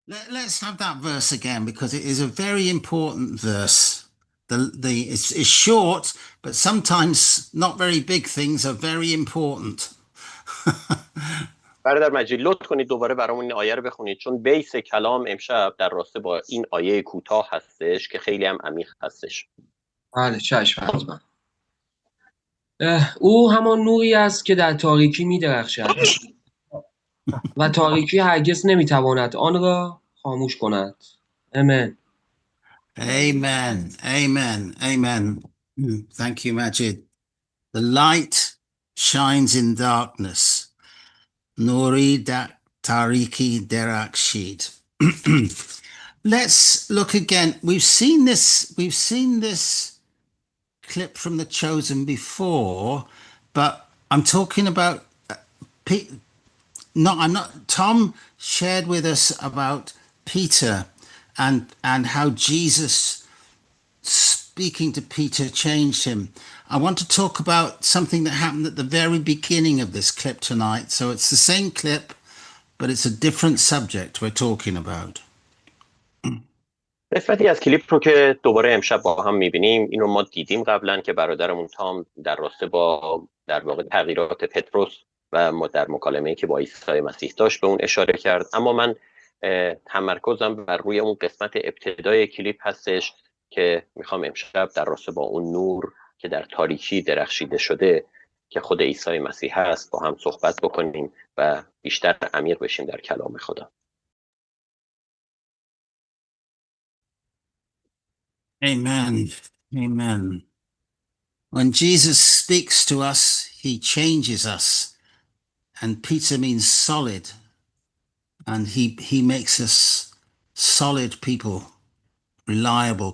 Let's have that verse again because it is a very important verse. It's short, but sometimes not very big things are very important. برادر مجید لطف کنید دوباره برامون این آیه رو بخونید، چون بیس کلام امشب در راسته با این آیه کوتاه هستش که خیلی هم عمیق هستش. بله چشم حتما. او همان نوری است که در تاریکی می‌درخشد و تاریکی هرگز نمیتواند آن را خاموش کند. آمین. Amen. Amen. Amen. Thank you, Majid. The light shines in darkness. Nuri da tariki derakshid. Let's look again. We've seen this clip from The Chosen before, but I'm talking about Tom shared with us about Peter and how Jesus speaking to Peter changed him. I want to talk about something that happened at the very beginning of this clip tonight. So it's the same clip, but it's a different subject we're talking about. قسمتی از کلیپ رو که دوباره امشب با هم میبینیم، این رو ما دیدیم قبلا که برادرمون تام در راسته با در واقع تغییرات پتروس و ما در مکالمه‌ای که با عیسی مسیح داشت به اون اشاره کرد. اما من تمرکزم بر روی اون قسمت ابتدای کلیپ هستش که میخوام امشب در راسته با اون نور که در تاریکی درخشیده شده که خود عیسی مسیح هست با هم صحبت بکنیم و بیشتر عمیق بشیم در کلام خدا. Amen. Amen. When Jesus speaks to us, he changes us. And Peter means solid. And he makes us solid people, reliable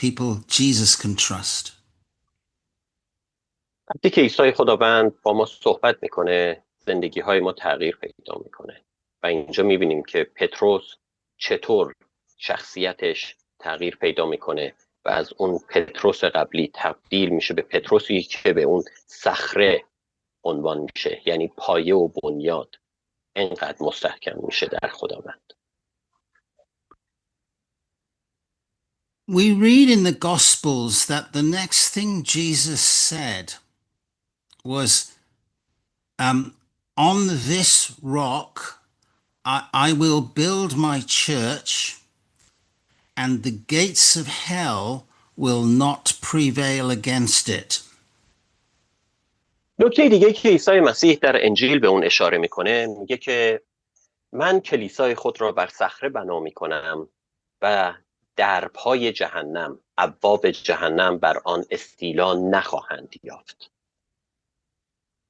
people Jesus can trust. وقتی که عیسی خداوند با ما صحبت میکنه، زندگی های ما تغییر پیدا میکنه و اینجا میبینیم که پتروس چطور شخصیتش تغییر پیدا میکنه و از اون پتروس قبلی تبدیل میشه به پتروسی که به اون صخره عنوان میشه، یعنی پایه و بنیاد انقدر مستحکم میشه در خداوند. We read in the Gospels that the next thing Jesus said was, on this rock, I will build my church and the gates of hell will not prevail against it. نکته دیگه که عیسی مسیح در انجیل به اون اشاره میکنه، میگه که من کلیسای خود را بر صخره بنا میکنم و درپای جهنم، ابواب جهنم بر آن استیلا نخواهند یافت.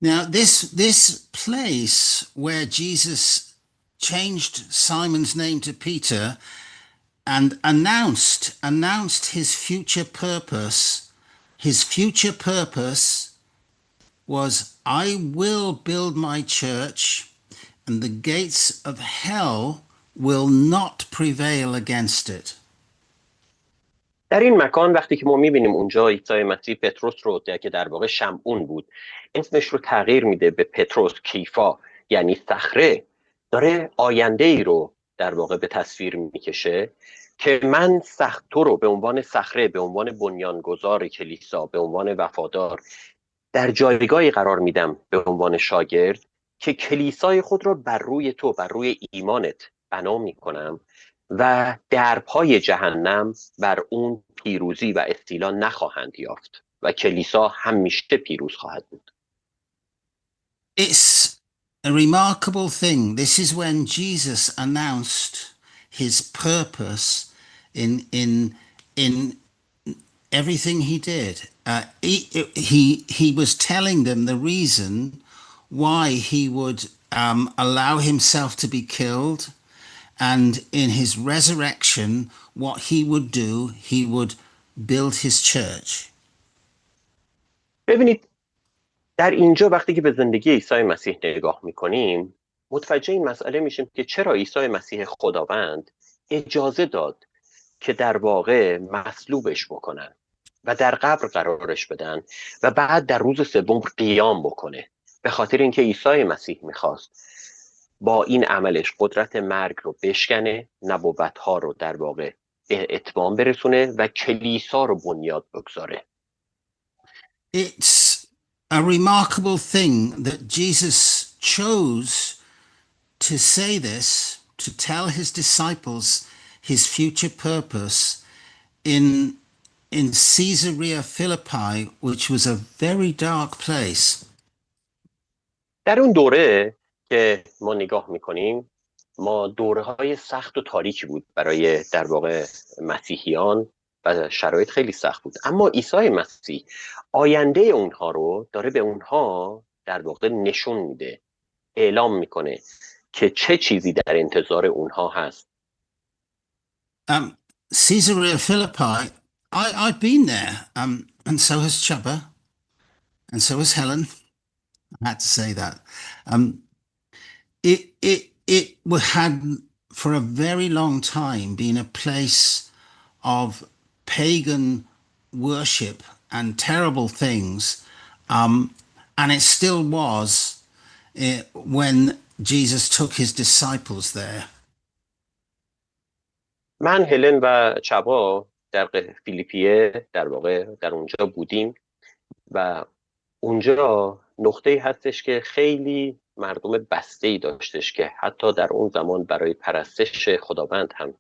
Now this place where Jesus changed Simon's name to Peter and announced his future purpose was, I will build my church and the gates of hell will not prevail against it. در این مکان وقتی که ما میبینیم اونجا عیسی مسیح پتروس رو که در واقع شمعون بود اسمش رو تغییر میده به پتروس کیفا، یعنی صخره، داره آینده ای رو در واقع به تصویر میکشه که من تو رو به عنوان صخره، به عنوان بنیانگذار کلیسا، به عنوان وفادار در جایگاهی قرار میدم به عنوان شاگرد که کلیسای خود را بر روی تو، بر روی ایمانت بنا میکنم و درپای جهنم بر اون پیروزی و استیلا نخواهند یافت و کلیسا همیشه پیروز خواهد بود. It's a remarkable thing. This is when Jesus announced his purpose in everything he did. He was telling them the reason why he would allow himself to be killed, and in his resurrection, what he would do, he would build his church. ببینید در اینجا وقتی که به زندگی عیسی مسیح نگاه میکنیم متوجه این مسئله میشیم که چرا عیسی مسیح خداوند اجازه داد که در واقع مصلوبش بکنن و در قبر قرارش بدن و بعد در روز سوم قیام بکنه. به خاطر اینکه عیسی مسیح میخواست با این عملش قدرت مرگ رو بشکنه، نبوت‌ها رو در واقع به اتمام برسونه و کلیسا رو بنیاد بگذاره. It's a remarkable thing that Jesus chose to say this, to tell his disciples his future purpose in Caesarea Philippi, which was a very dark place. در اون دوره که ما نگاه میکنیم، ما دوره‌های سخت و تاریکی بود برای در واقع مسیحیان و شرایط خیلی سخت بود. اما عیسی مسیح آینده اونها رو داره به اونها در واقع نشون میده، اعلام میکنه که چه چیزی در انتظار اونها هست. Caesarea Philippi, I've been there, and so has Chubba, and so has Helen. I had to say that. It had for a very long time been a place of pagan worship and terrible things, and it still was when Jesus took his disciples there. من، هلن و چبا در فیلیپیه در واقع در اونجا بودیم و اونجا نقطه‌ای هستش که خیلی مردم بسته‌ای داشتش که حتی در اون زمان برای پرستش خداوند هم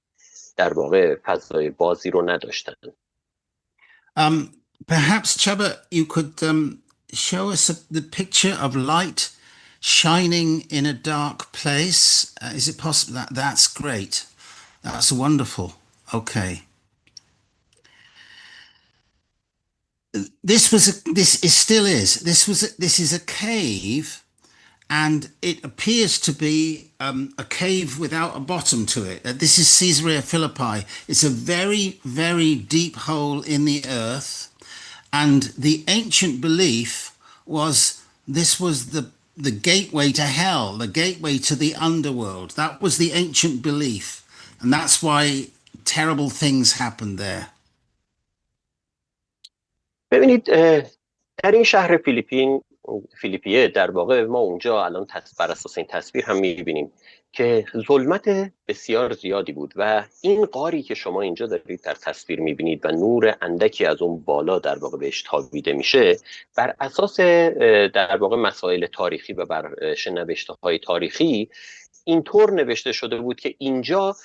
در واقع فضای بازی رو نداشتن. Perhaps, Chubba, you could show us the picture of light shining in a dark place. Is it possible? That's great. That's wonderful. Okay. This is a cave, and it appears to be a cave without a bottom to it. This is Caesarea Philippi. It's a very, very deep hole in the earth, and the ancient belief was this was the gateway to hell, the gateway to the underworld. That was the ancient belief, and that's why terrible things happened there. ببینید، در این شهر فیلیپیه در واقع ما اونجا الان بر اساس این تصویر هم میبینیم که ظلمت بسیار زیادی بود و این غاری که شما اینجا دارید در تصویر میبینید و نور اندکی از اون بالا در واقع بهش تابیده میشه، بر اساس در واقع مسائل تاریخی و بر نوشته های تاریخی اینطور نوشته شده بود که اینجا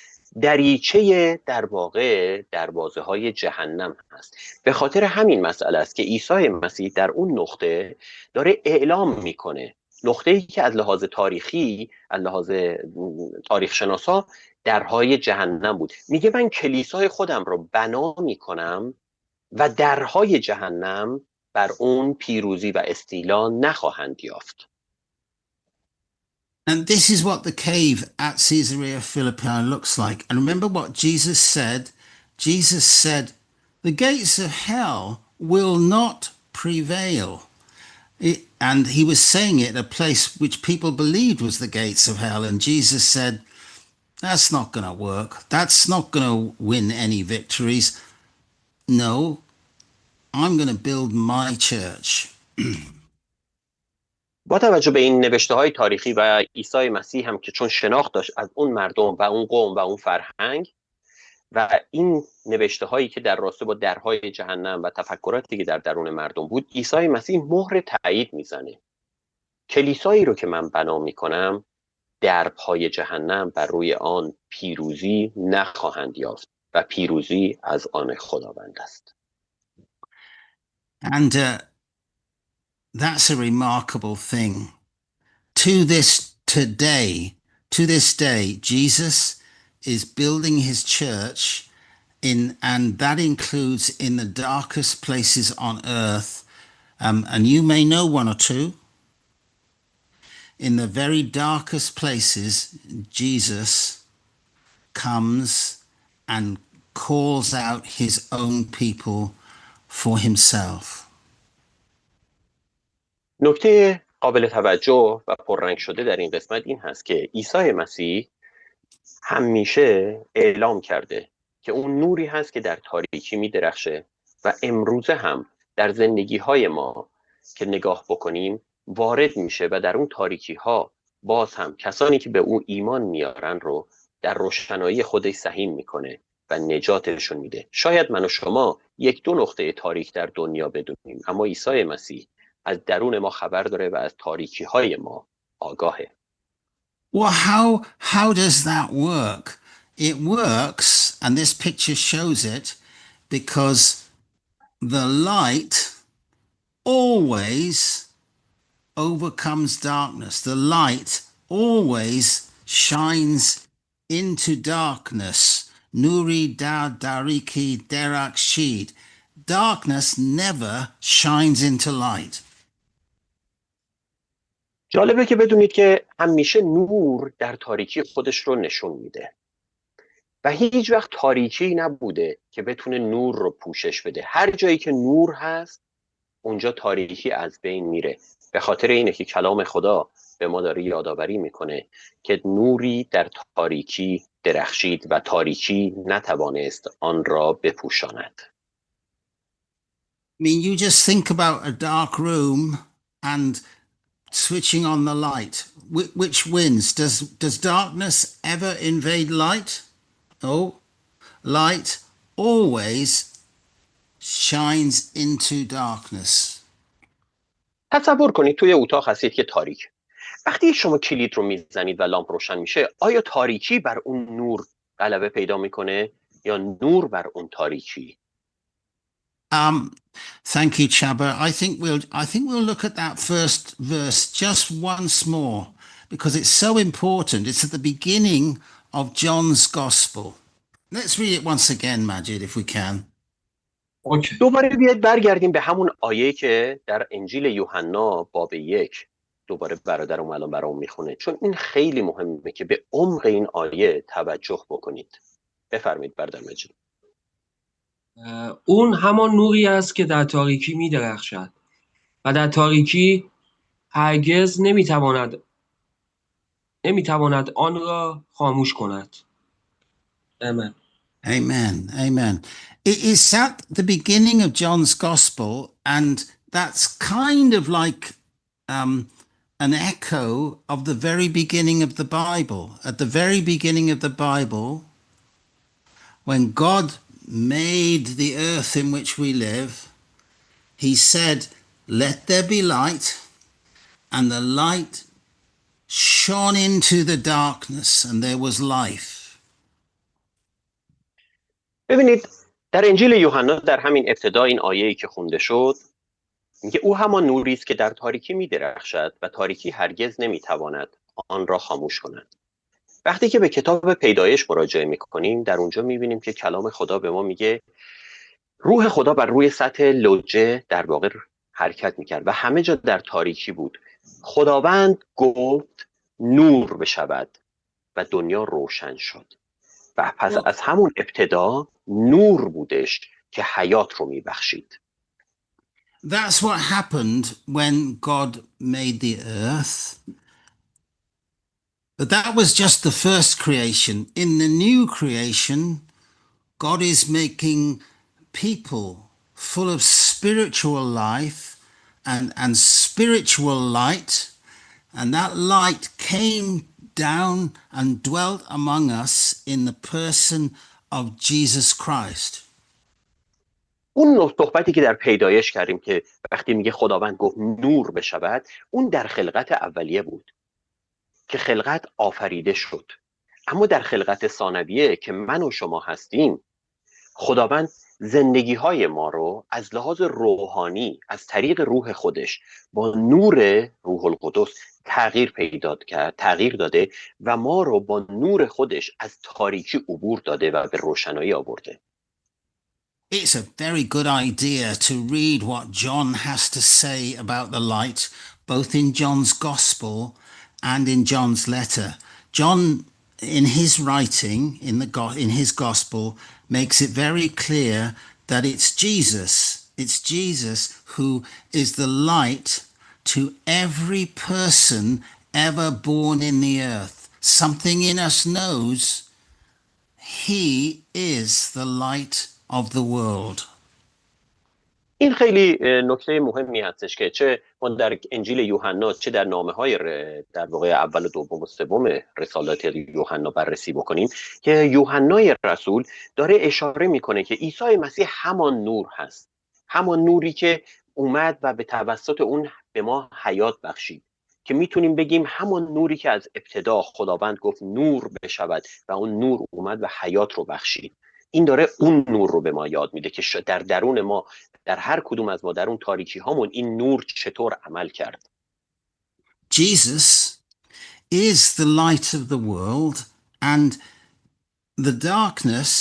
دریچه در واقع دروازه های جهنم هست. به خاطر همین مسئله است که عیسی مسیح در اون نقطه داره اعلام میکنه، نقطه‌ای که از لحاظ تاریخی، از لحاظ تاریخ شناسا درهای جهنم بود. میگه من کلیسای خودم رو بنا میکنم و درهای جهنم بر اون پیروزی و استیلا نخواهند یافت. And this is what the cave at Caesarea Philippi looks like. And remember what Jesus said? Jesus said, the gates of hell will not prevail. And he was saying it a place which people believed was the gates of hell. And Jesus said, that's not going to work. That's not going to win any victories. No, I'm going to build my church. با توجه به این نوشته های تاریخی و عیسی مسیح هم که چون شناخت داشت از اون مردم و اون قوم و اون فرهنگ و این نوشته هایی که در راسته با درهای جهنم و تفکراتی که در درون مردم بود، عیسی مسیح مهر تایید میزنه. کلیسایی رو که من بنا میکنم، درهای جهنم بر روی آن پیروزی نخواهند یافت و پیروزی از آن خداوند است. And that's a remarkable thing. To this day, Jesus is building his church and that includes in the darkest places on earth. And you may know one or two. In the very darkest places, Jesus comes and calls out his own people for himself. نکته قابل توجه و پررنگ شده در این قسمت این هست که عیسی مسیح همیشه اعلام کرده که اون نوری هست که در تاریکی می درخشه و امروزه هم در زندگی های ما که نگاه بکنیم وارد میشه و در اون تاریکی ها باز هم کسانی که به او ایمان میارن رو در روشنایی خودش سهیم میکنه و نجاتشون میده. شاید من و شما یک دو نقطه تاریک در دنیا بدونیم، اما عیسی مسیح از درون ما خبر داره و از تاریکی های ما آگاهه. Well, how does that work? It works, and this picture shows it, because the light always overcomes darkness. The light always shines into darkness. Nuri da dariki derak shid. Darkness never shines into light. جالبه که بدونید که همیشه نور در تاریکی خودش رو نشون میده و هیچ وقت تاریکی نبوده که بتونه نور رو پوشش بده. هر جایی که نور هست اونجا تاریکی از بین میره. به خاطر اینه که کلام خدا به ما داره یادآوری میکنه که نوری در تاریکی درخشید و تاریکی نتوانست آن را بپوشاند. I mean, you just think about a dark room and switching on the light. Which wins? Does darkness ever invade light? Oh, light always shines into darkness. تصور کنید توی اتاق هستید که تاریک. وقتی شما کلید رو میزنید و لامپ روشن میشه، آیا تاریکی بر اون نور غلبه پیدا میکنه یا نور بر اون تاریکی؟ Thank you, Chaba. I think we'll look at that first verse just once more because it's so important. It's at the beginning of John's Gospel. Let's read it once again, Majid, if we can. اوکی. دوباره بیاید برگردیم به همون آیه که در انجیل یوحنا باب 1 دوباره برادرم الان برام میخونه، چون این خیلی مهمه که به عمق این آیه توجه بکنید. بفرمایید برادر مجید. اون همان نوری است که در تاریکی می درخشد و در تاریکی هرگز نمیتواند آن را خاموش کند. آمین. Amen. Amen. It is at the beginning of John's Gospel, and that's kind of like an echo of the very beginning of the Bible. At the very beginning of the Bible, when God made the earth in which we live, he said, "Let there be light," and the light shone into the darkness, and there was life. ببینید در انجیل یوحنا در همین ابتدا این آیه‌ای که خونده شد میگه او همان نوری است که در تاریکی می‌درخشد و تاریکی هرگز نمی‌تواند آن را خاموش کند. وقتی که به کتاب پیدایش مراجعه می‌کنیم در اونجا می‌بینیم که کلام خدا به ما میگه روح خدا بر روی سطح لوجه در واقع حرکت می‌کرد و همه جا در تاریکی بود. خداوند گفت نور بشود و دنیا روشن شد. و پس از همون ابتدا نور بودش که حیات رو میبخشید. That's what happened when God made the earth. But that was just the first creation. In the new creation, God is making people full of spiritual life and spiritual light. And that light came down and dwelt among us in the person of Jesus Christ. اون صحبتی که در پیدایش کردیم که وقتی میگه خداوند گفت نور بشود، اون در خلقت اولیه بود که خلقت آفریده شد. اما در خلقت ثانویه که من و شما هستیم، خداوند زندگی های ما رو از لحاظ روحانی از طریق روح خودش با نور روح القدس تغییر داده و ما رو با نور خودش از تاریکی عبور داده و به روشنایی آورده. It's a very good idea to read what John has to say about the light, both in John's Gospel and in John's letter. John, in his writing, in his Gospel, makes it very clear that it's Jesus who is the light to every person ever born in the earth. Something in us knows he is the light of the world. این خیلی نکته مهمی هستش که چه ما در انجیل یوحنا چه در نامه‌های در واقع اول و دوم و سوم رسالات یوحنا بررسی بکنیم که یوحنای رسول داره اشاره میکنه که عیسی مسیح همان نور هست، همان نوری که اومد و به توسط اون به ما حیات بخشید، که میتونیم بگیم همان نوری که از ابتدا خداوند گفت نور بشود و اون نور اومد و حیات رو بخشید. این داره اون نور رو به ما یاد میده که در درون ما، در هر کدوم از ما، در اون تاریکی هامون این نور چطور عمل کرد. Jesus is the light of the world, and the darkness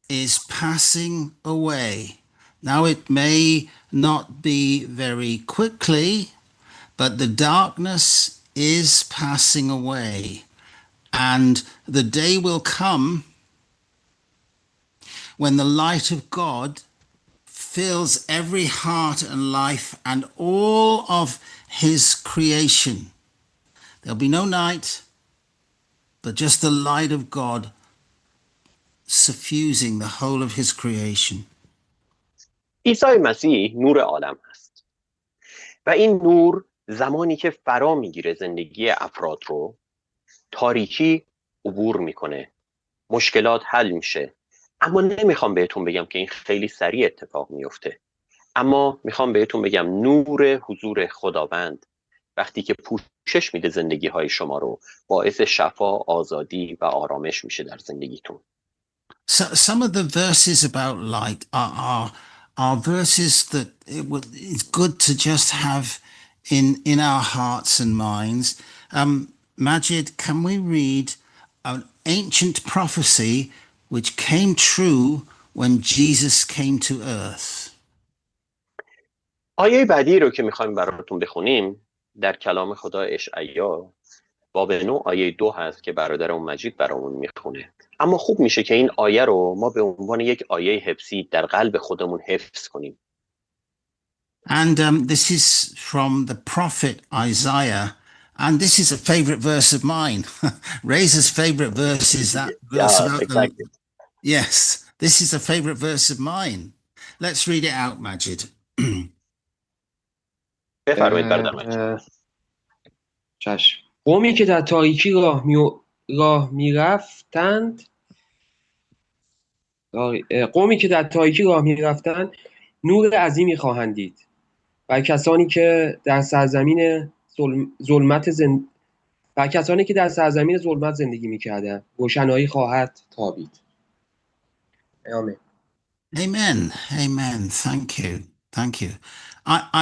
is passing away. Now, it may not be very quickly, but the darkness is passing away. And the day will come when the light of God fills every heart and life and all of his creation. There'll be no night, but just the light of God suffusing the whole of his creation. عیسی مسیح نور عالم هست و این نور زمانی که فرا میگیره زندگی افراد رو، تاریکی عبور میکنه، مشکلات حل میشه. اما نمیخوام بهتون بگم که این خیلی سریع اتفاق میفته، اما میخوام بهتون بگم نور حضور خداوند وقتی که پوشش میده زندگی های شما رو، باعث شفا، آزادی و آرامش میشه در زندگیتون. So some of the verses about light are verses that it's good to just have in our hearts and minds. Majid, can we read an ancient prophecy which came true when Jesus came to earth? آیه بعدی رو که میخوایم براتون بخونیم در کلام خدا اشعیا باب 9 آیه 2 هست که برادرم مجید برامون میخونه. اما خوب میشه که این آیه رو ما به عنوان یک آیه حفظی در قلب خودمون حفظ کنیم. And this is from the prophet Isaiah, and this is a favorite verse of mine. Razor's favorite verse is that verse about exactly. Yes, this is a favorite verse of mine. Let's read it out, Majid. بفرمایید برادر مجید. چشم. قومی که در تاریکی راه میرفتند نور عظیمی خواهند دید. و کسانی که در سرزمین ظلمت زندگی می‌کردند روشنایی خواهد تابید. آمین. Amen. Amen. Thank you. Thank you.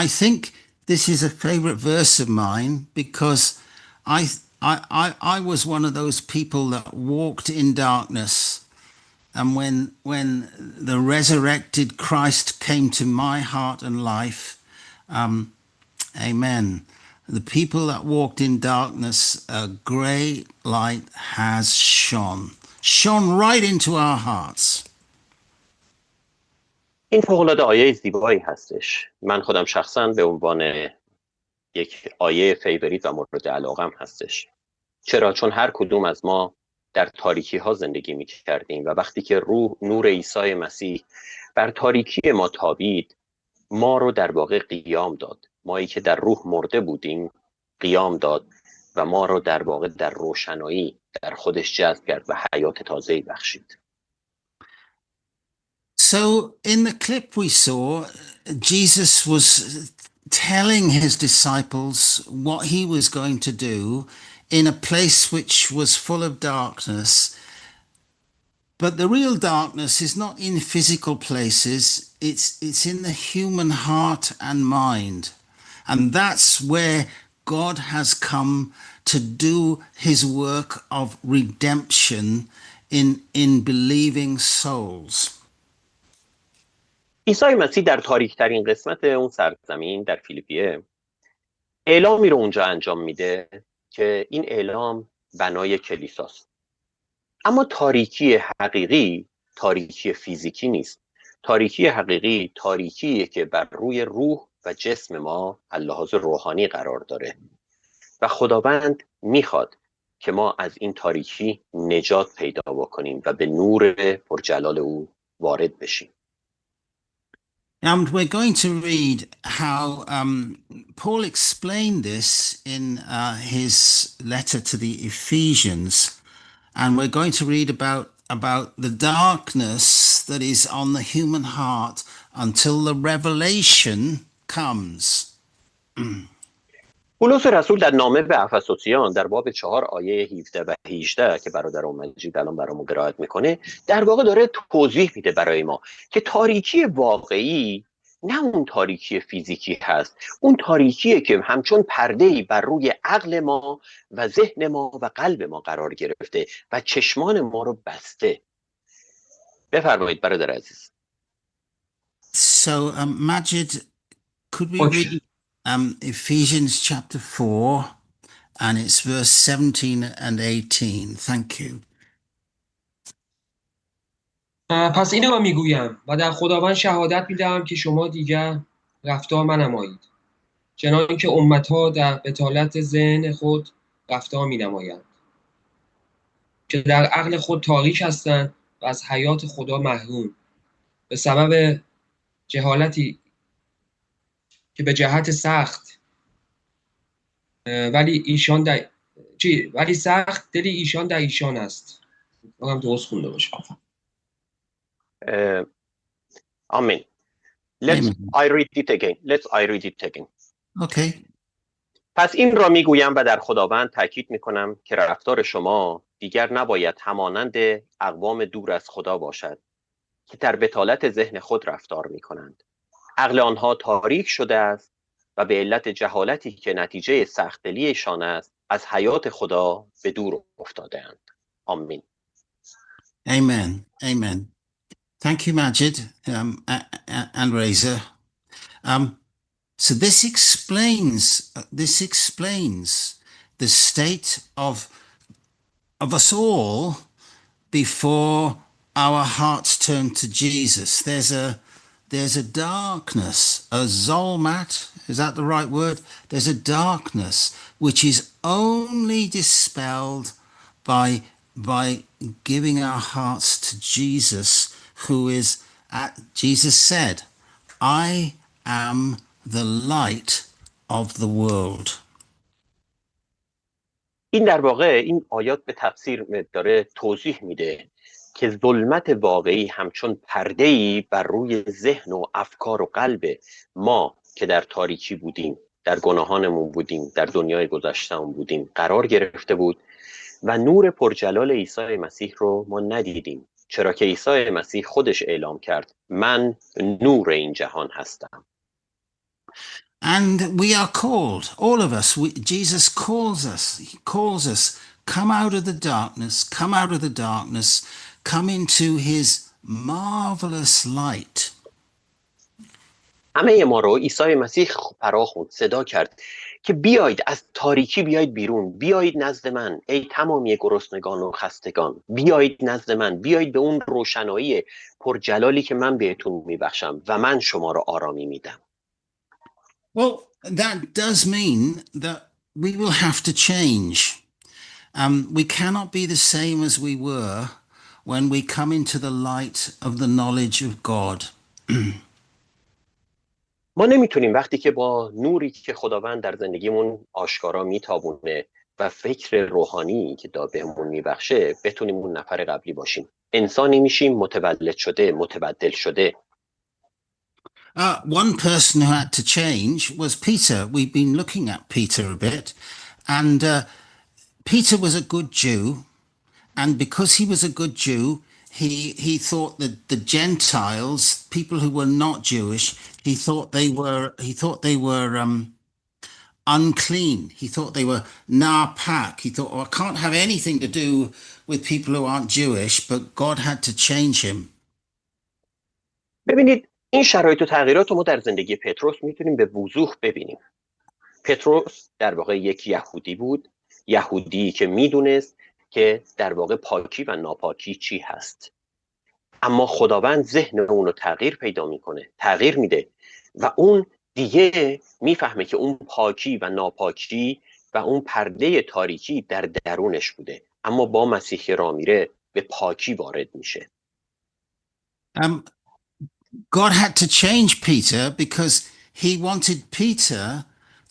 I think this is a favorite verse of mine because I was one of those people that walked in darkness. And when the resurrected Christ came to my heart and life, amen. The people that walked in darkness, a great light has shone right into our hearts. این فوق‌العاده آیه زیبایی هستش. من خودم شخصا به عنوان یک آیه فیوریت و مورد علاقم هستش. چرا؟ چون هر کدوم از ما در تاریکی ها زندگی می کردیم و وقتی که نور عیسی مسیح بر تاریکی ما تابید، ما رو در واقع قیام داد. مایی که در روح مرده بودیم قیام داد و ما رو در واقع در روشنایی در خودش جذب کرد و حیات تازه‌ای بخشید. So in the clip we saw, Jesus was telling his disciples what he was going to do in a place which was full of darkness. But the real darkness is not in physical places, it's in the human heart and mind. And that's where God has come to do his work of redemption in believing souls. عیسی مسیح در تاریک‌ترین قسمت اون سرزمین در فیلیپیه اعلامی رو اونجا انجام میده که این اعلام بنای کلیساست. اما تاریکی حقیقی تاریکی فیزیکی نیست. تاریکی حقیقی تاریکیه که بر روی روح و جسم ما اللحاظ روحانی قرار داره و خداوند میخواد که ما از این تاریکی نجات پیدا بکنیم و به نور پرجلال او وارد بشیم. And we're going to read how Paul explained this in his letter to the Ephesians, and we're going to read about the darkness that is on the human heart until the revelation comes. پولس رسول در نامه به افسوسیان در باب 4 آیه 17 و 18 که برادر مجید الان برامون قرائت میکنه، در واقع داره توضیح میده برای ما که تاریکی واقعی نه اون تاریکی فیزیکی هست، اون تاریکیه که همچون پرده‌ای بر روی عقل ما و ذهن ما و قلب ما قرار گرفته و چشمان ما رو بسته. بفرمایید برادر عزیز. So, Majid, could we Okay. read Ephesians chapter 4 and it's verse 17 and 18? Thank you. پس اینو من میگویم و در خداوند شهادت میدهم که شما دیگر رفتار منمایید، چنان که امتها در بطالت ذهن خود رفتار مینمایند که در عقل خود تاریک هستند و از حیات خدا محروم به سبب جهالتی که به جهت سخت ولی سخت دلی ایشان در ایشان است. هم درست خونده باشم. آمین. I read it again. Okay. پس این را میگویم و در خداوند تاکید میکنم که رفتار شما دیگر نباید همانند اقوام دور از خدا باشد که در بطالت ذهن خود رفتار میکنند. عقل آنها تاریک شده است و به علت جهالتی که نتیجه سخت‌دلیشان است از حیات خدا به دور افتاده‌اند. آمین. Amen. Amen. Thank you, Majid and Reza. So this explains the state of us all before our hearts turn to Jesus. There's a darkness, a zolmat, is that the right word? There's a darkness which is only dispelled by giving our hearts to Jesus, who is, Jesus said, I am the light of the world. این در واقع این آیات به تفسیر داره توضیح میده که ظلمت واقعی همچون پرده‌ای بر روی ذهن و افکار و قلب ما که در تاریکی بودیم، در گناهانمون بودیم، در دنیای گذشته‌مون بودیم قرار گرفته بود و نور پرجلال عیسی مسیح رو ما ندیدیم، چرا که عیسی مسیح خودش اعلام کرد من نور این جهان هستم. And we are called, all of us, Jesus calls us, he calls us, come out of the darkness, come into his marvelous light. همه ما رو عیسی مسیح فراخوند، صدا کرد که بیایید از تاریکی بیایید بیرون، بیایید نزد من ای تمامی گرسنگان و خستگان، بیایید نزد من، بیایید به اون روشنایی پرجلالی که من بهتون میبخشم و من شما رو آرامی میدم. Well, that does mean that we will have to change. We cannot be the same as we were when we come into the light of the knowledge of God. ما نمیتونیم وقتی که با نوری که خداوند در زندگیمون آشکارا میتابونه و فکر روحانی که بهمون میبخشه بتونیم اون نفر قبلی باشیم. انسانی میشیم متولد شده، متبدل شده. One person who had to change was Peter. We've been looking at Peter a bit, and Peter was a good Jew, and because he was a good Jew, he thought that the Gentiles, people who were not Jewish, he thought they were unclean. He thought they were napak. He thought, oh, I can't have anything to do with people who aren't Jewish, but God had to change him. ببینید این شرایط و تغییرات رو ما در زندگی پتروس میتونیم به وضوح ببینیم. پتروس در واقع یک یهودی بود، یهودی که میدونست که در واقع پاکی و ناپاکی چی هست. اما خداوند ذهن اون رو تغییر میده و اون دیگه میفهمه که اون پاکی و ناپاکی و اون پرده تاریکی در درونش بوده، اما با مسیح راه میره به پاکی وارد میشه. God had to change Peter because he wanted Peter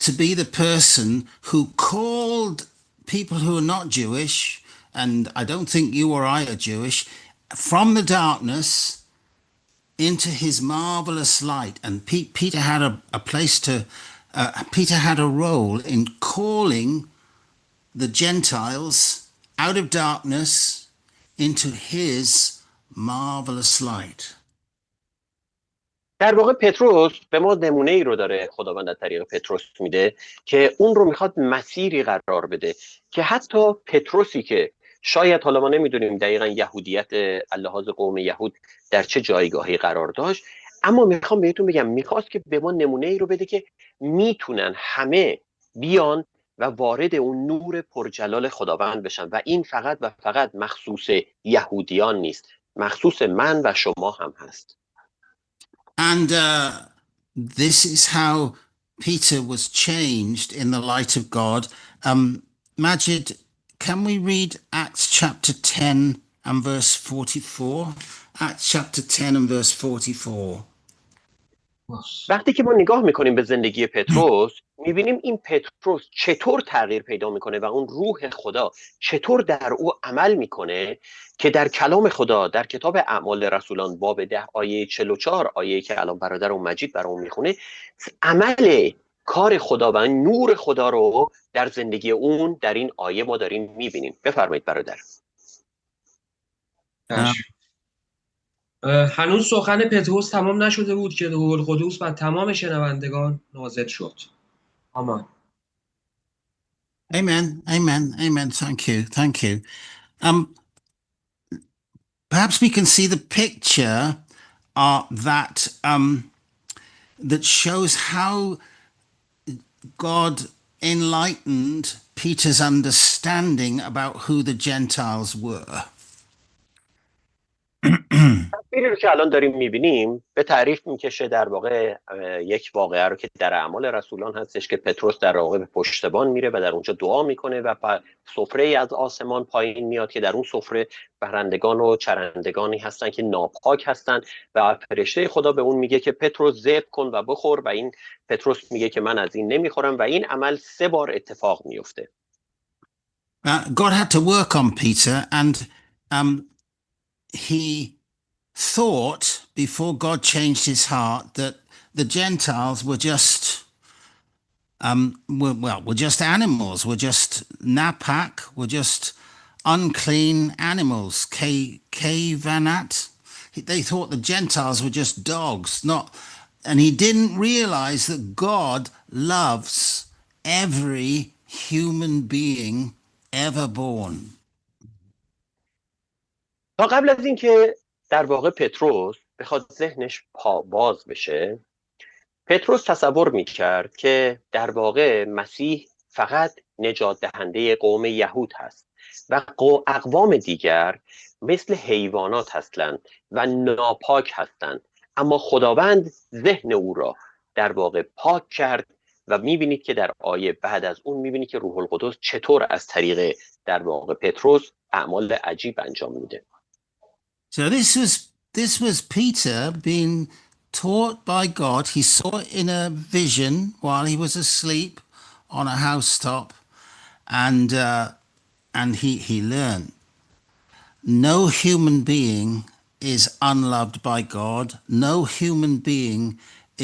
to be the person who called people who are not Jewish, and I don't think you or I are Jewish, from the darkness into his marvelous light. And Peter had a place to, Peter had a role in calling the Gentiles out of darkness into his marvelous light. در واقع پتروس به ما نمونه ای رو داره خداوند از طریق پتروس میده که اون رو میخواد مسیری قرار بده که حتی پتروسی که شاید حالا ما نمیدونیم دقیقا یهودیت اللحاظ قوم یهود در چه جایگاهی قرار داشت، اما میخوام بهتون بگم میخواست که به ما نمونه ای رو بده که میتونن همه بیان و وارد اون نور پرجلال خداوند بشن و این فقط و فقط مخصوص یهودیان نیست، مخصوص من و شما هم هست. And this is how Peter was changed in the light of God. Majid, can we read Acts chapter 10 and verse 44? Acts chapter 10 and verse 44. وقتی که ما نگاه میکنیم به زندگی پتروس میبینیم این پتروس چطور تغییر پیدا میکنه و اون روح خدا چطور در او عمل میکنه که در کلام خدا در کتاب اعمال رسولان باب 10 آیه 44 آیه که الان برادر مجید برامون میخونه عمل کار خداوند نور خدا رو در زندگی اون در این آیه ما داریم میبینیم. بفرمایید برادر. هنوز سخن پتروس تمام نشده بود که روح القدس بر تمام شنوندگان نازل شد. آمین. Amen, amen, amen. Thank you, thank you. Perhaps we can see the picture that that shows how God enlightened Peter's understanding about who the Gentiles were. تصویری رو که الان داریم میبینیم به تعریف میکشه در واقع یک واقعه رو که در اعمال رسولان هستش که پتروس در واقع به پشتبان میره و در اونجا دعا میکنه و سفره ای از آسمان پایین میاد که در اون سفره برندگان و چرندگانی هستن که ناپاک هستن و فرشته خدا به اون میگه که پتروس ذبح کن و بخور و این پتروس میگه که من از این نمیخورم و این عمل 3 بار اتفاق میفته. God had to work on Peter, and he thought before God changed his heart that the Gentiles were just were just animals, were just napak, were just unclean animals. Kevanat. They thought the Gentiles were just dogs, not, and he didn't realize that God loves every human being ever born. تا قبل از اینکه در واقع پتروس بخواد ذهنش باز بشه، پتروس تصور میکرد که در واقع مسیح فقط نجات دهنده قوم یهود هست و اقوام دیگر مثل حیوانات هستند و ناپاک هستند، اما خداوند ذهن او را در واقع پاک کرد و میبینید که در آیه بعد از اون میبینید که روح القدس چطور از طریق در واقع پتروس اعمال عجیب انجام میده. So this was Peter being taught by God. He saw it in a vision while he was asleep on a housetop, and he learned. No human being is unloved by God. No human being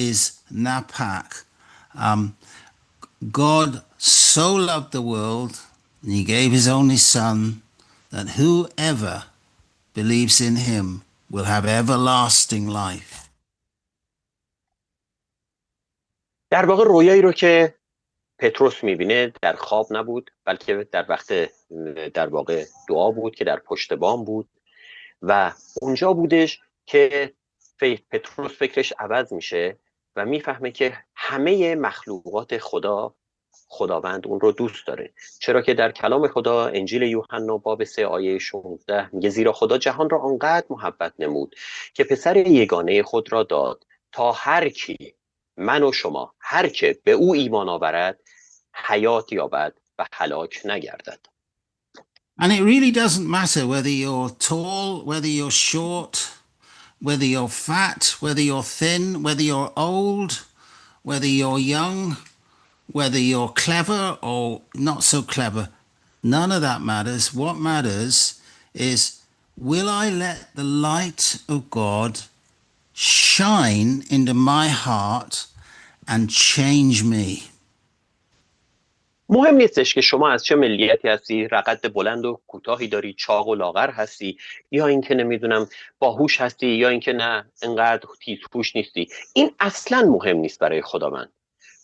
is napak. God so loved the world, and he gave his only son, that whoever believes in him will have everlasting life. در واقع رویایی رو که پتروس میبینه در خواب نبود، بلکه در وقت در واقع دعا بود که در پشت بام بود و اونجا بودش که پتروس فکرش عوض میشه و میفهمه که همه مخلوقات خداوند اون رو دوست داره، چرا که در کلام خدا انجیل یوحنا باب 3 آیه 16 میگه زیرا خدا جهان را آنقدر محبت نمود که پسر یگانه خود را داد تا هر کی، من و شما، هر که به او ایمان آورد حیات یابد و هلاک نگردد. And it really doesn't matter whether you're tall, whether you're short, whether you're fat, whether you're thin, whether you're old, whether you're young, whether you're clever or not so clever. None of that matters. What matters is, will I let the light of God shine into my heart and change me? مهم نیستش که شما از چه ملیتی هستی، رقد بلند و کوتاهی داری، چاق و لاغر هستی، یا اینکه نمیدونم باهوش هستی، یا اینکه نه انقدر تیزهوش نیستی. این اصلا مهم نیست برای خداوند.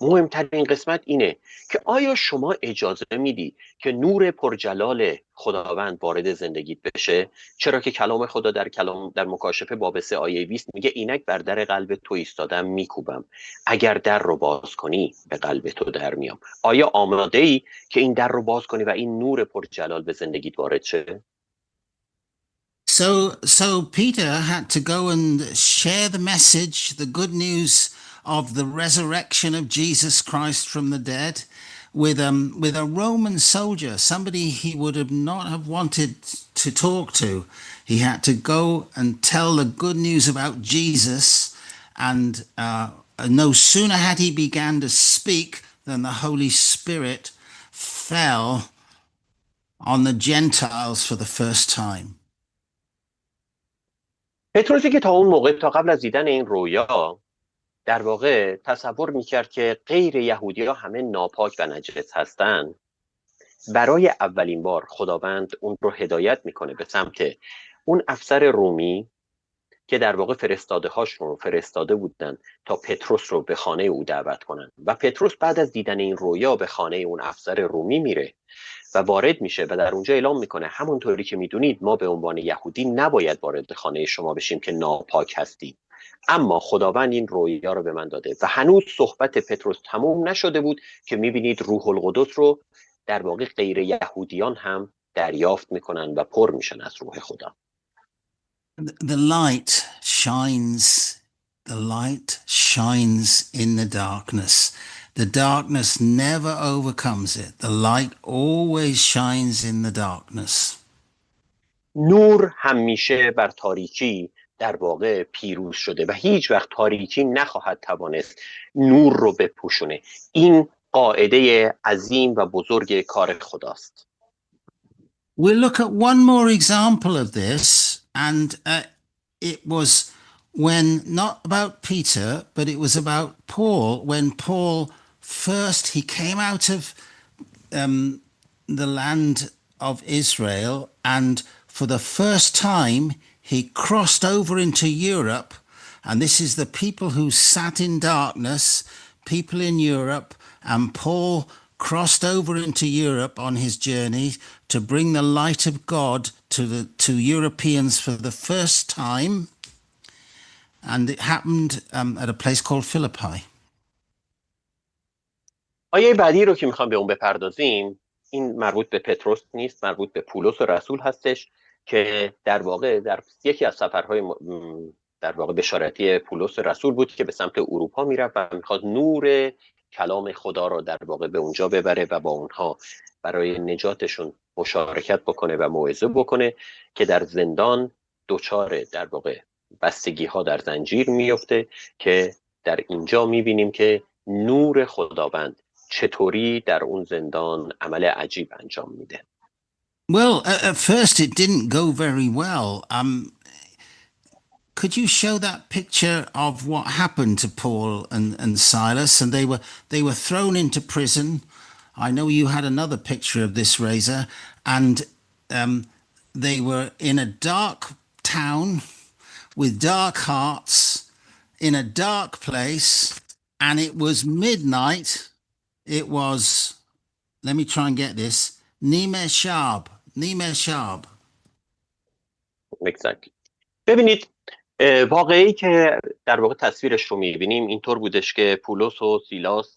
مهمترین قسمت اینه که آیا شما اجازه میدی که نور پرجلال خداوند وارد زندگیت بشه؟ چرا که کلام خدا در مکاشفه باب 3 آیه 20 میگه اینک بر در قلب تو ایستادم میکوبم، اگر در رو باز کنی به قلب تو در میام. آیا آماده ای که این در رو باز کنی و این نور پرجلال به زندگیت وارد شه؟ So Peter had to go and share the message, the good news of the resurrection of Jesus Christ from the dead, with a Roman soldier, somebody he would have not have wanted to talk to. He had to go and tell the good news about Jesus, and no sooner had he began to speak than the Holy Spirit fell on the Gentiles for the first time. پتروسی که تا اون موقع، تا قبل از دیدن این رویا، در واقع تصور میکرد که غیر یهودی ها همه ناپاک و نجس هستن، برای اولین بار خداوند اون رو هدایت میکنه به سمت اون افسر رومی که در واقع فرستاده بودن تا پتروس رو به خانه او دعوت کنن. و پتروس بعد از دیدن این رویا به خانه اون افسر رومی میره و وارد میشه و در اونجا اعلام میکنه همونطوری که میدونید ما به عنوان یهودی نباید وارد خانه شما بشیم که ناپاک هستیم، اما خداوند این رویا رو به من داده. و هنوز صحبت پتروس تموم نشده بود که میبینید روح القدس رو در واقع غیر یهودیان هم دریافت میکنن و پر میشن از روح خدا. The light shines in the darkness. The darkness never overcomes it. The light always shines in the darkness. نور همیشه بر تاریکی در واقع پیروز شده و هیچ وقت تاریکی نخواهد توانست نور رو بپوشونه. این قاعده عظیم و بزرگ کار خداست. We'll look at one more example of this, and it was when, not about Peter, but it was about Paul, when Paul first, he came out of the land of Israel, and for the first time he crossed over into Europe, and this is the people who sat in darkness, people in Europe, and Paul crossed over into Europe on his journey to bring the light of God to Europeans for the first time, and it happened at a place called Philippi. آیه بعدی رو که میخوام به اون بپردازیم، این مربوط به پتروس نیست، مربوط به پولس رسول هستش که در واقع در یکی از سفرهای در واقع بشارتی پولس رسول بود که به سمت اروپا میرفت و میخواد نور کلام خدا رو در واقع به اونجا ببره و با اونها برای نجاتشون مشارکت بکنه و موعظه بکنه که در زندان دچار در واقع بستگی ها در زنجیر میفته، که در اینجا میبینیم که نور خداوند چطوری در اون زندان عمل عجیب انجام میده. Well, at first it didn't go very well. Could you show that picture of what happened to Paul and Silas? And they were thrown into prison. I know you had another picture of this, Reza, and they were in a dark town with dark hearts in a dark place, and it was midnight. It was, let me try and get this, Nime Shab. Exactly. ببینید واقعی که در واقع تصویرش رو میبینیم اینطور بودش که پولس و سیلاس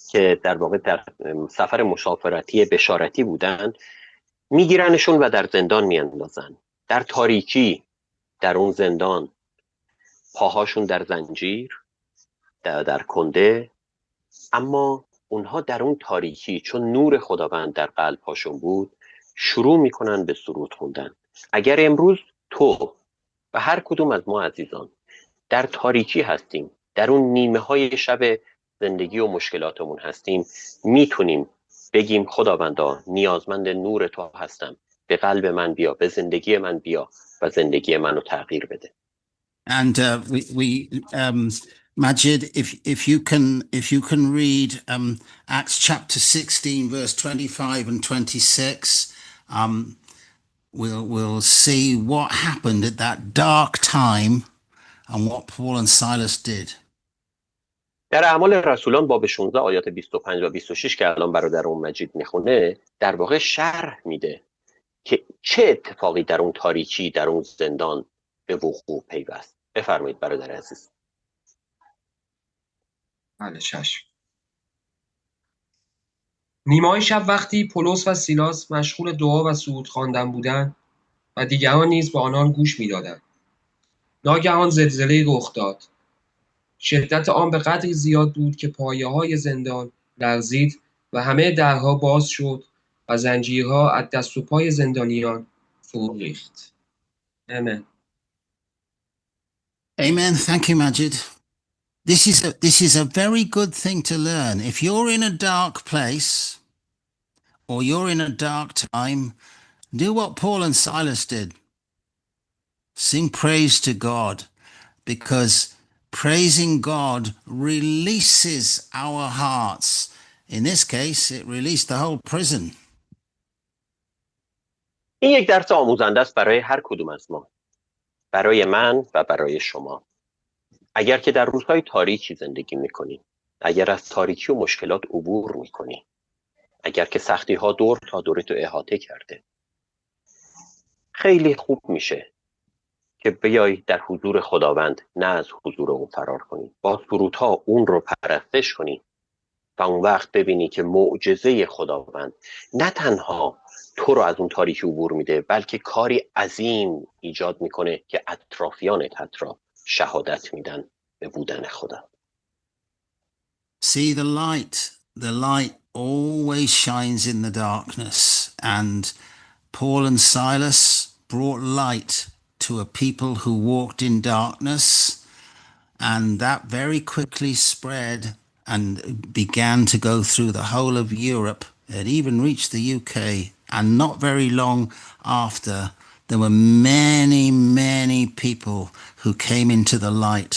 که در واقع در سفر مسافرتی بشارتی بودن میگیرنشون و در زندان میاندازن، در تاریکی، در اون زندان، پاهاشون در زنجیر، در کنده، اما اونها در اون تاریکی چون نور خداوند در قلب هاشون بود شروع میکنن به سرود خوندن. اگر امروز تو و هر کدوم از ما عزیزان در تاریکی هستیم، در اون نیمه های شب زندگی و مشکلاتمون هستیم، میتونیم بگیم خداوندا نیازمند نور تو هستم، به قلب من بیا، به زندگی من بیا و زندگی منو تغییر بده. And Majid, if you can read Acts chapter 16, verse 25 and 26, we'll see what happened at that dark time and what Paul and Silas did. در اعمال رسولان باب 16 آیات 25 و 26 که الان برادرم مجید میخونه، در واقع شرح میده که چه اتفاقی در اون تاریکی، در اون زندان به وقوع پیوست. بفرمایید برادر عزیز. بله چشم. نیمه‌های شب وقتی پولس و سیلاس مشغول دعا و سرود خواندن بودند و دیگران نیز به آنان گوش می‌دادند، ناگهان زلزله‌ای رخ داد. شدت آن به قدری زیاد بود که پایه‌های زندان لرزید و همه درها باز شد و زنجیرها از دست و پای زندانیان فرو ریخت. آمین. Amen. Thank you, Majid. This is a very good thing to learn. If you're in a dark place or you're in a dark time, do what Paul and Silas did. Sing praise to God, because praising God releases our hearts. In this case, it released the whole prison. این یک درس آموزنده است برای هر کدوم از ما، برای من و برای شما. اگر که در روزهای تاریکی زندگی میکنی، اگر از تاریکی و مشکلات عبور میکنی، اگر که سختی ها دور تا دور تو احاطه کرده، خیلی خوب میشه که بیای در حضور خداوند، نه از حضور اون فرار کنی، با سرودها اون رو پرستش کنی و اون وقت ببینی که معجزه خداوند نه تنها تو رو از اون تاریکی عبور میده، بلکه کاری عظیم ایجاد میکنه که اطرافیانت حتی شهادت میدن به بودن خدا. See, the light always shines in the darkness, and Paul and Silas brought light to a people who walked in darkness, and that very quickly spread and began to go through the whole of Europe. It even reached the UK, and not very long after, there were many, many people who came into the light,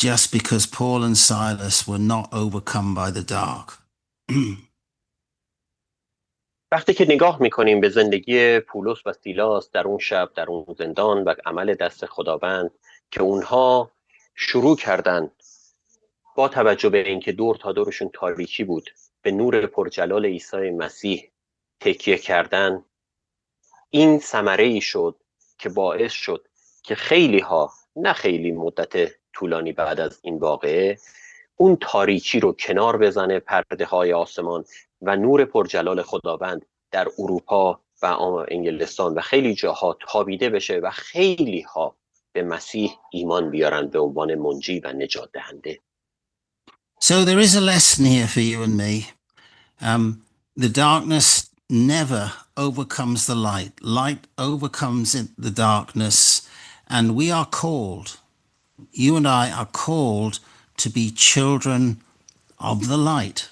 just because Paul and Silas were not overcome by the dark. وقتی که نگاه میکنیم به زندگی پولس و سیلاس در اون شب، در اون زندان و عمل دست خداوند که اونها شروع کردن با توجه به اینکه دور تا دورشون تاریکی بود، به نور پرجلال عیسی مسیح تکیه کردن، این ثمره‌ای شد که باعث شد که خیلی ها، نه خیلی مدت طولانی بعد از این واقعه، اون تاریکی رو کنار بزنه پرده های آسمان و نور پرجلال خداوند در اروپا و انگلستان و خیلی جاها تابیده بشه و خیلی ها به مسیح ایمان بیارن به عنوان منجی و نجات دهنده. So there is a lesson here for you and me. The darkness never overcomes the light. Light overcomes the darkness, and we are called, you and I are called to be children of the light.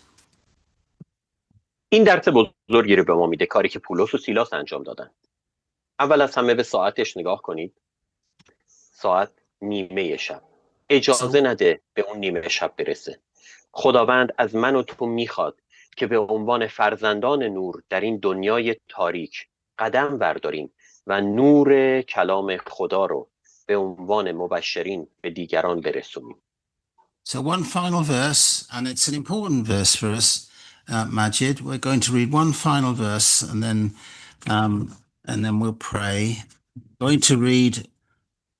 این درس بزرگی رو به ما میده، کاری که پولس و سیلاس انجام دادن. اول از همه به ساعتش نگاه کنید. ساعت نیمه شب. اجازه نده به اون نیمه شب برسه. خداوند از من و تو میخواد که به عنوان فرزندان نور در این دنیای تاریک قدم برداریم و نور کلام خدا رو به عنوان مبشرین به دیگران برسونیم. So one final verse, and it's an important verse for us, Majid. We're going to read one final verse, and then we'll pray. Going to read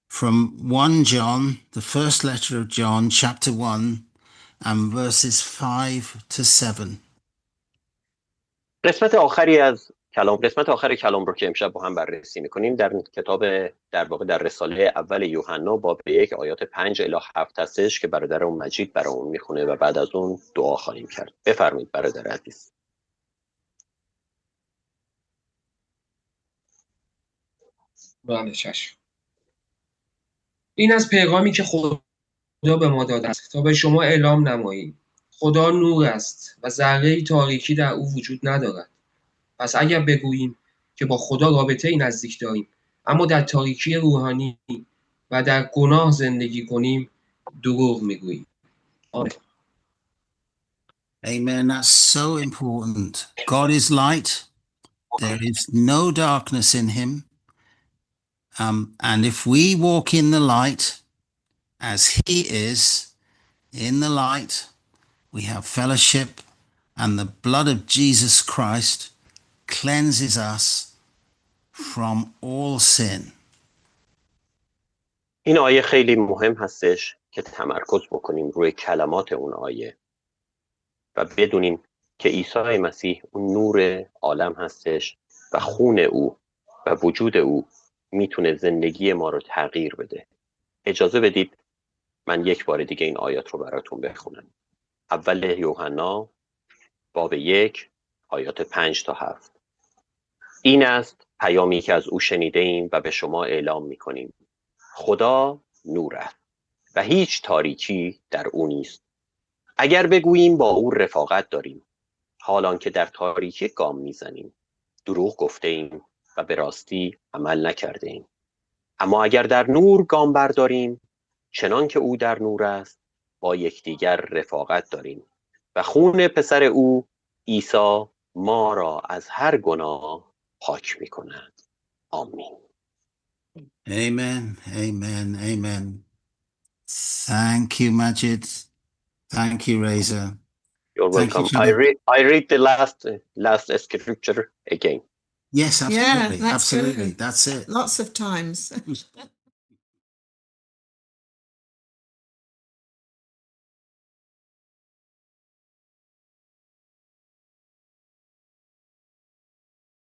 from 1 John, the first letter of John, chapter 1, and verses 5 to 7. قسمت آخر کلام رو که امشب با هم بررسی میکنیم در کتاب، در واقع در رساله اول یوحنا باب 1 آیات 5 الی 7 هستش که برادرم مجید برای اون میخونه و بعد از اون دعا خواهیم کرد. بفرمایید برادر عزیز. بله چشم. این از پیغامی که خدا به ما داده است تا به شما اعلام نماییم. خدا نور است و ذره‌ای تاریکی در او وجود ندارد. پس اگر بگوییم که با خدا رابطه‌ای نزدیک داریم اما در تاریکی روحانی و در گناه زندگی کنیم دروغ میگوییم. آمین. Amen. That's so important. God is light. There is no darkness in him. And if we walk in the light as he is in the light, we have fellowship, and the blood of Jesus Christ cleanses us from all sin. این آیه خیلی مهم هستش که تمرکز بکنیم روی کلمات اون آیه و بدونیم که عیسی مسیح اون نور عالم هستش و خون او و وجود او میتونه زندگی ما رو تغییر بده. اجازه بدید من یک بار دیگه این آیات رو براتون بخونم. اول یوحنا باب 1 آیات 5 تا 7. این است پیامی که از او شنیده ایم و به شما اعلام میکنیم. خدا نور است و هیچ تاریکی در او نیست. اگر بگوییم با او رفاقت داریم حالان که در تاریکی گام میزنیم دروغ گفته ایم و به راستی عمل نکرده ایم. اما اگر در نور گام برداریم چنان که او در نور است با یکدیگر رفاقت داریم و خون پسر او عیسی ما را از هر گناه پاک میکند. آمین. Amen. Amen. Amen. Thank you, Majid. Thank you, Reza. You're Thank welcome. you, I read the last scripture again. Yes, absolutely. that's Absolutely. good. That's it. Lots of times.